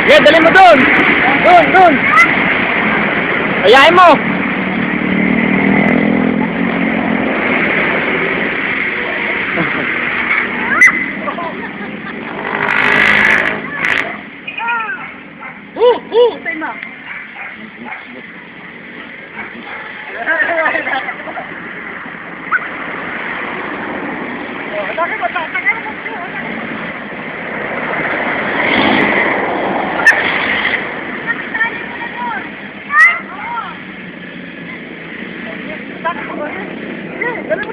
Yeah, dali mo doon. Doon. Ayain mo. Say mo.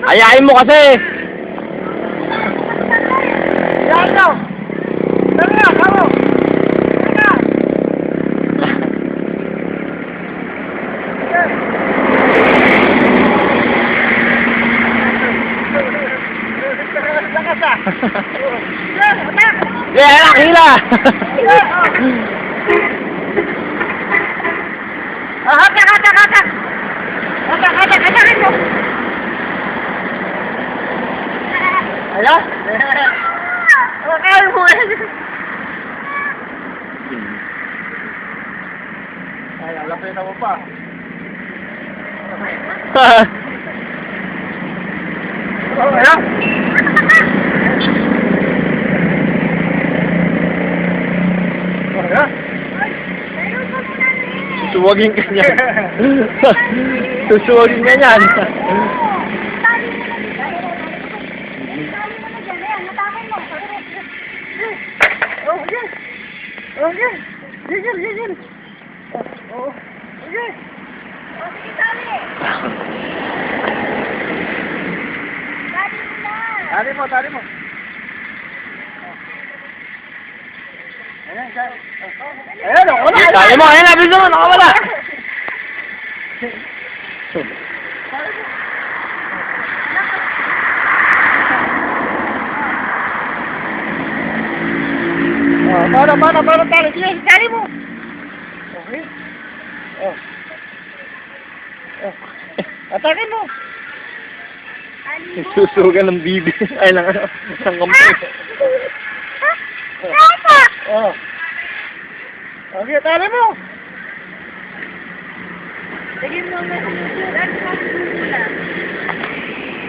Ayain mo kasi. Yan daw. Tara na, kamo. Tara. Lakas ah. Yeah, anak, hila. Hatak. Hatakin mo. Ayan. Kaya mo eh. Ay, alapin na mo pa. Ayan. Susuwagin ka niyan. Susuwagin ka niyan. Okay. Gigil. Oh. Okay. O, sige, tali. Tali mo. Ayan, wala. Tali mo, ayan, abiso mo, nakawala. Para tali. Sige, tali mo. Okay. Oh. Atakin mo. Susugan ng bibi. Ay, ng kamay. Oh. Okay, tali mo. Sige mo na.